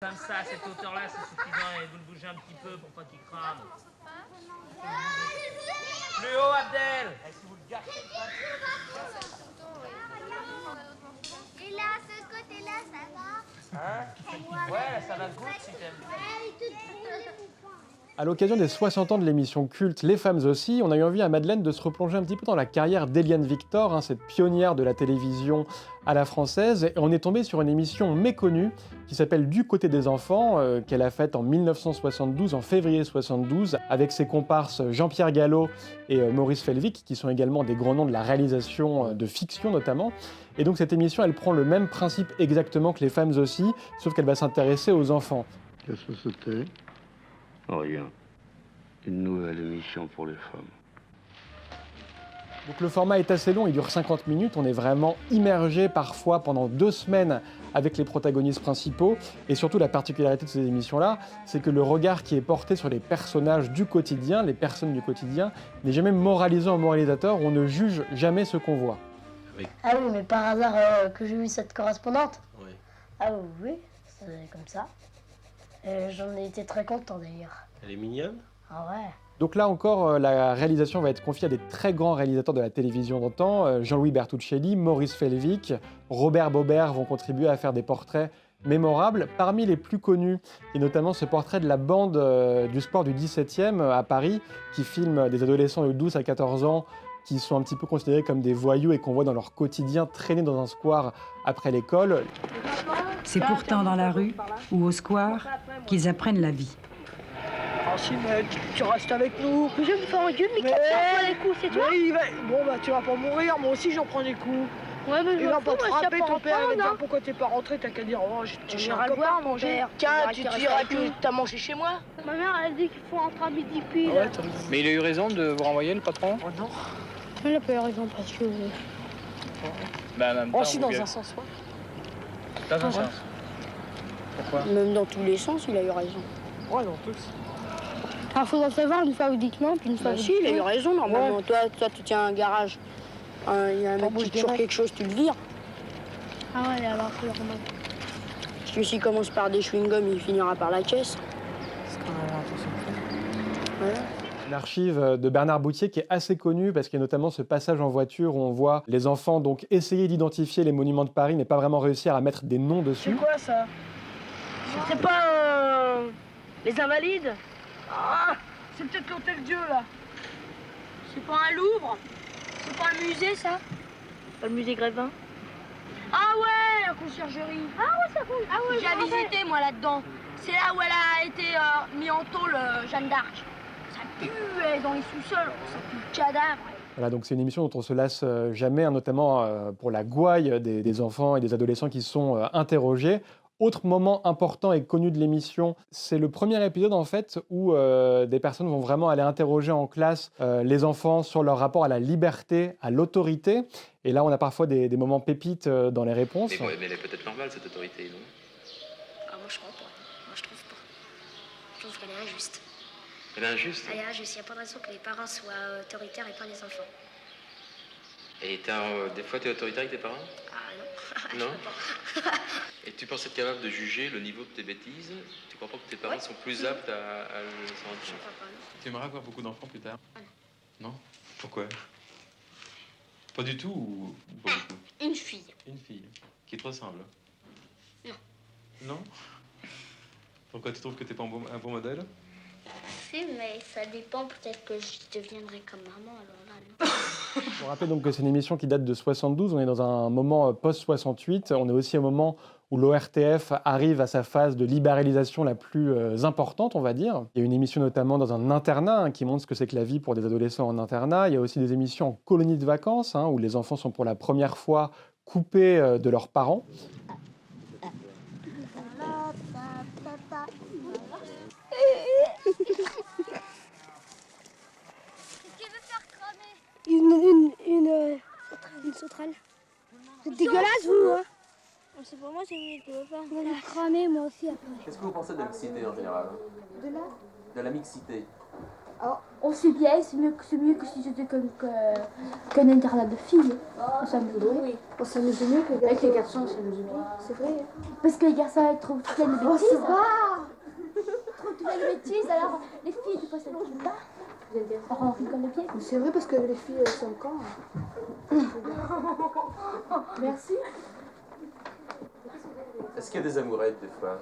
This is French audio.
Comme ça, à cette hauteur-là, c'est suffisant et vous le bougez un petit peu pour pas qu'il crame. Plus haut, Abdel. Si vous le gâchez, Et là, ce côté-là, ça va. hein? Ouais, ça va good si t'aimes. À l'occasion des 60 ans de l'émission culte Les Femmes aussi, on a eu envie à Madeleine de se replonger un petit peu dans la carrière d'Éliane Victor, cette pionnière de la télévision à la française, et on est tombé sur une émission méconnue qui s'appelle Du côté des enfants, qu'elle a faite en 1972, en février 72, avec ses comparses Jean-Pierre Gallo et Maurice Felvic, qui sont également des grands noms de la réalisation de fiction notamment. Et donc cette émission, elle prend le même principe exactement que Les Femmes aussi, sauf qu'elle va s'intéresser aux enfants. Qu'est-ce que c'était? Rien. Une nouvelle émission pour les femmes. Donc le format est assez long, il dure 50 minutes, on est vraiment immergé parfois pendant 2 semaines avec les protagonistes principaux. Et surtout la particularité de ces émissions-là, c'est que le regard qui est porté sur les personnages du quotidien, les personnes du quotidien, n'est jamais moralisant au moralisateur, on ne juge jamais ce qu'on voit. Oui. Ah oui, mais par hasard que j'ai vu cette correspondante. Oui. Ah oui, c'est comme ça. J'en ai été très content d'ailleurs. Elle est mignonne. Ah ouais. Donc là encore, la réalisation va être confiée à des très grands réalisateurs de la télévision d'antan. Jean-Louis Bertuccelli, Maurice Felvic, Robert Baubert vont contribuer à faire des portraits mémorables. Parmi les plus connus, et notamment ce portrait de la bande du sport du 17e à Paris, qui filme des adolescents de 12 à 14 ans qui sont un petit peu considérés comme des voyous et qu'on voit dans leur quotidien traîner dans un square après l'école. C'est pourtant dans la rue ou au square qu'ils apprennent la vie. Francine, tu restes avec nous. Je vais me faire engueuler, mais qui prend des coups, c'est toi? Oui, bon bah tu vas pas mourir, moi aussi j'en prends des coups. Ouais, mais Il va pas te frapper ton père, il va te dire pourquoi t'es pas rentré, t'as qu'à dire oh j'ai un copain à manger. Tiens, tu diras que t'as mangé chez moi. Ma mère elle dit qu'il faut rentrer à midi pile. Ouais, mais il a eu raison de vous renvoyer le patron? Oh non. Il a pas eu raison parce que... Bah même Aussi dans un sens, ouais. Dans un sens. Pourquoi? Même dans tous les sens, il a eu raison. Ouais, dans tous. Alors, faudra savoir, une fois vous dites non, puis une fois vous dites il a eu raison, normalement. Ouais. Toi, tu tiens un garage. Il y a un mec qui te sur quelque chose, tu le vires. Ah ouais, alors, c'est normal. Parce que s'il commence par des chewing-gums, il finira par la caisse. Voilà. Une archive de Bernard Boutier qui est assez connue parce qu'il y a notamment ce passage en voiture où on voit les enfants donc essayer d'identifier les monuments de Paris mais pas vraiment réussir à mettre des noms dessus. C'est quoi ça? C'est pas les Invalides? Ah, c'est peut-être l'Hôtel-Dieu là. C'est pas un Louvre? C'est pas un musée, ça? Pas le musée Grévin? Ah ouais, la conciergerie. Ah ouais, ça cool. Ah ouais, J'ai visité, moi, là-dedans. C'est là où elle a été mise en tôle, Jeanne d'Arc. Ça pue dans les sous-sols, ça pue le cadavre. Voilà, donc c'est une émission dont on se lasse jamais, notamment pour la gouaille des enfants et des adolescents qui sont interrogés. Autre moment important et connu de l'émission, c'est le premier épisode en fait où des personnes vont vraiment aller interroger en classe les enfants sur leur rapport à la liberté, à l'autorité. Et là, on a parfois des moments pépites dans les réponses. Mais elle est peut-être normale cette autorité, non? Ah, moi, je crois pas. Moi, je trouve pas. Je trouve qu'elle est injuste. Elle est injuste? Elle est injuste. Il n'y a pas de raison que les parents soient autoritaires et pas les enfants. Et des fois, tu es autoritaire avec tes parents? Ah non. Non? Et tu penses être capable de juger le niveau de tes bêtises? Tu crois pas que tes parents sont plus aptes à le sentir? Je crois pas, non. Tu aimerais avoir beaucoup d'enfants plus tard? Ah non. Non? Pourquoi? Pas du tout ou pas beaucoup? Une fille. Une fille qui te ressemble? Non. Non? Pourquoi tu trouves que t'es pas un bon modèle? Si, mais ça dépend. Peut-être que je deviendrai comme maman, alors là, non. Je vous rappelle donc que c'est une émission qui date de 72, on est dans un moment post-68, on est aussi au moment où l'ORTF arrive à sa phase de libéralisation la plus importante, on va dire. Il y a une émission notamment dans un internat qui montre ce que c'est que la vie pour des adolescents en internat. Il y a aussi des émissions en colonie de vacances, où les enfants sont pour la première fois coupés de leurs parents. Une sauterelle. C'est dégueulasse, vous, hein? C'est pour moi, c'est lui qui veut faire. On va lui cramer, moi aussi, après. Qu'est-ce que vous pensez de la mixité en général? De là? De la mixité. Alors, on sait bien, c'est mieux que si c'était qu'un internat de filles. On s'amuserait. Oui. On s'amuse mieux que avec les garçons, on s'amuse bien. C'est vrai. Parce que les garçons ils trouvent plein de bêtises. Oh, c'est pas. Ils trouvent plein de bêtises, alors les filles, des fois, ça ne trouve pas. Alors on rigole bien. Mais c'est vrai parce que les filles, elles sont cons. Merci. Est-ce qu'il y a des amourettes des fois?